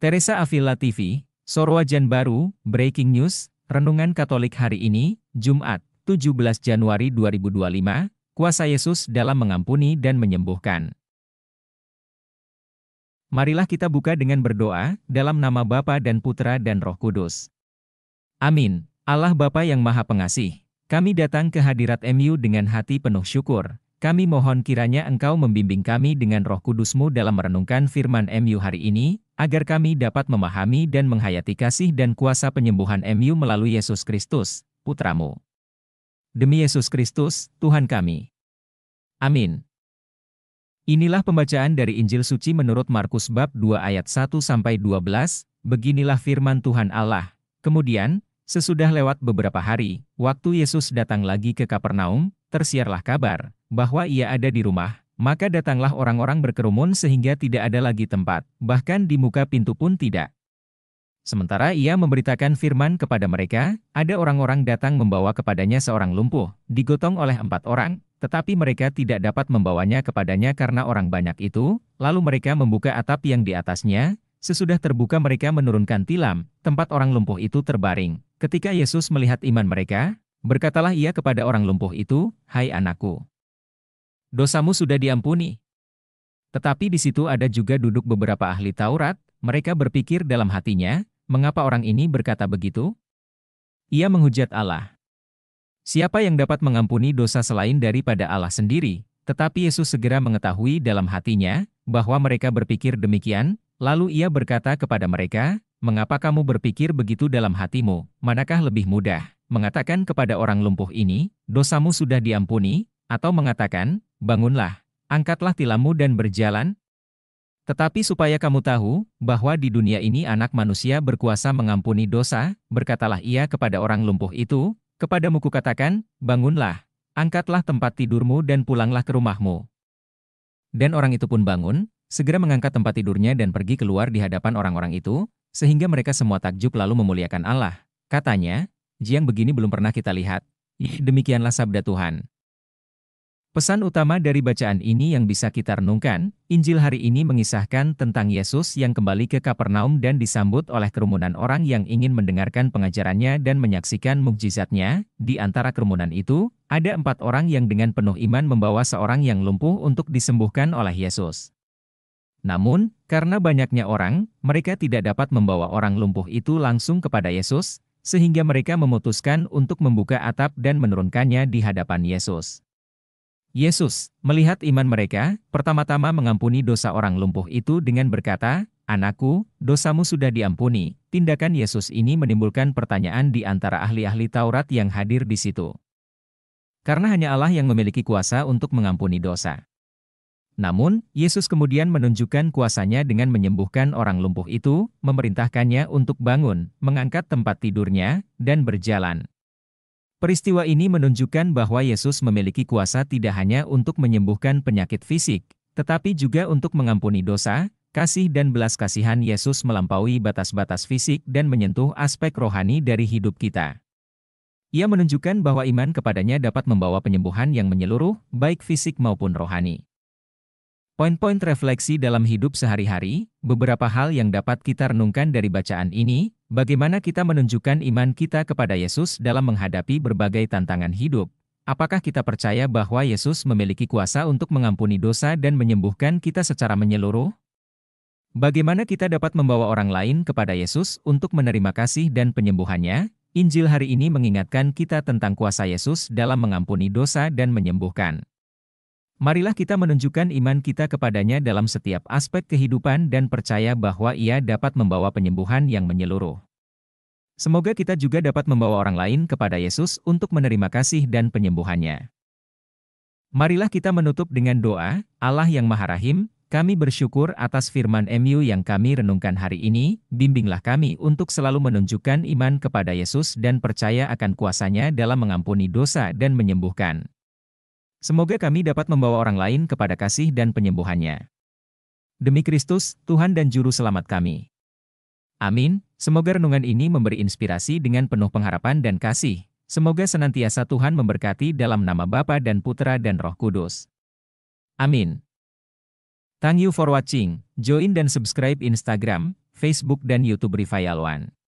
Teresa Avila TV, Sorwajan Baru, Breaking News, Renungan Katolik hari ini, Jumat, 17 Januari 2025, Kuasa Yesus dalam mengampuni dan menyembuhkan. Marilah kita buka dengan berdoa, dalam nama Bapa dan Putra dan Roh Kudus. Amin. Allah Bapa yang Maha Pengasih, kami datang ke hadirat MU dengan hati penuh syukur. Kami mohon kiranya Engkau membimbing kami dengan Roh Kudus-Mu dalam merenungkan firman MU hari ini, agar kami dapat memahami dan menghayati kasih dan kuasa penyembuhan MU melalui Yesus Kristus, Putra-Mu. Demi Yesus Kristus, Tuhan kami. Amin. Inilah pembacaan dari Injil Suci menurut Markus bab 2 ayat 1-12, beginilah firman Tuhan Allah. Kemudian, sesudah lewat beberapa hari, waktu Yesus datang lagi ke Kapernaum, tersiarlah kabar bahwa ia ada di rumah, maka datanglah orang-orang berkerumun sehingga tidak ada lagi tempat, bahkan di muka pintu pun tidak. Sementara ia memberitakan firman kepada mereka, ada orang-orang datang membawa kepadanya seorang lumpuh, digotong oleh 4 orang, tetapi mereka tidak dapat membawanya kepadanya karena orang banyak itu, lalu mereka membuka atap yang di atasnya, sesudah terbuka mereka menurunkan tilam, tempat orang lumpuh itu terbaring. Ketika Yesus melihat iman mereka, berkatalah ia kepada orang lumpuh itu, "Hai anakku, dosamu sudah diampuni." Tetapi di situ ada juga duduk beberapa ahli Taurat, mereka berpikir dalam hatinya, mengapa orang ini berkata begitu? Ia menghujat Allah. Siapa yang dapat mengampuni dosa selain daripada Allah sendiri? Tetapi Yesus segera mengetahui dalam hatinya, bahwa mereka berpikir demikian, lalu ia berkata kepada mereka, "Mengapa kamu berpikir begitu dalam hatimu? Manakah lebih mudah, mengatakan kepada orang lumpuh ini, dosamu sudah diampuni, atau mengatakan, bangunlah, angkatlah tilammu dan berjalan? Tetapi supaya kamu tahu, bahwa di dunia ini anak manusia berkuasa mengampuni dosa, berkatalah ia kepada orang lumpuh itu, kepadamu kukatakan, bangunlah, angkatlah tempat tidurmu dan pulanglah ke rumahmu." Dan orang itu pun bangun, segera mengangkat tempat tidurnya dan pergi keluar di hadapan orang-orang itu, sehingga mereka semua takjub lalu memuliakan Allah. Katanya, "Yang begini belum pernah kita lihat." Demikianlah sabda Tuhan. Pesan utama dari bacaan ini yang bisa kita renungkan, Injil hari ini mengisahkan tentang Yesus yang kembali ke Kapernaum dan disambut oleh kerumunan orang yang ingin mendengarkan pengajarannya dan menyaksikan mukjizatnya. Di antara kerumunan itu, ada 4 orang yang dengan penuh iman membawa seorang yang lumpuh untuk disembuhkan oleh Yesus. Namun, karena banyaknya orang, mereka tidak dapat membawa orang lumpuh itu langsung kepada Yesus, sehingga mereka memutuskan untuk membuka atap dan menurunkannya di hadapan Yesus. Yesus, melihat iman mereka, pertama-tama mengampuni dosa orang lumpuh itu dengan berkata, "Anakku, dosamu sudah diampuni." Tindakan Yesus ini menimbulkan pertanyaan di antara ahli-ahli Taurat yang hadir di situ. Karena hanya Allah yang memiliki kuasa untuk mengampuni dosa. Namun, Yesus kemudian menunjukkan kuasanya dengan menyembuhkan orang lumpuh itu, memerintahkannya untuk bangun, mengangkat tempat tidurnya, dan berjalan. Peristiwa ini menunjukkan bahwa Yesus memiliki kuasa tidak hanya untuk menyembuhkan penyakit fisik, tetapi juga untuk mengampuni dosa. Kasih dan belas kasihan Yesus melampaui batas-batas fisik dan menyentuh aspek rohani dari hidup kita. Ia menunjukkan bahwa iman kepadanya dapat membawa penyembuhan yang menyeluruh, baik fisik maupun rohani. Poin-poin refleksi dalam hidup sehari-hari, beberapa hal yang dapat kita renungkan dari bacaan ini, bagaimana kita menunjukkan iman kita kepada Yesus dalam menghadapi berbagai tantangan hidup. Apakah kita percaya bahwa Yesus memiliki kuasa untuk mengampuni dosa dan menyembuhkan kita secara menyeluruh? Bagaimana kita dapat membawa orang lain kepada Yesus untuk menerima kasih dan penyembuhannya? Injil hari ini mengingatkan kita tentang kuasa Yesus dalam mengampuni dosa dan menyembuhkan. Marilah kita menunjukkan iman kita kepadanya dalam setiap aspek kehidupan dan percaya bahwa Ia dapat membawa penyembuhan yang menyeluruh. Semoga kita juga dapat membawa orang lain kepada Yesus untuk menerima kasih dan penyembuhannya. Marilah kita menutup dengan doa. Allah yang Maha Rahim, kami bersyukur atas firman MU yang kami renungkan hari ini. Bimbinglah kami untuk selalu menunjukkan iman kepada Yesus dan percaya akan kuasanya dalam mengampuni dosa dan menyembuhkan. Semoga kami dapat membawa orang lain kepada kasih dan penyembuhannya. Demi Kristus, Tuhan dan Juru Selamat kami. Amin. Semoga renungan ini memberi inspirasi dengan penuh pengharapan dan kasih. Semoga senantiasa Tuhan memberkati dalam nama Bapa dan Putra dan Roh Kudus. Amin. Thank you for watching. Join dan subscribe Instagram, Facebook dan YouTube Rifail One.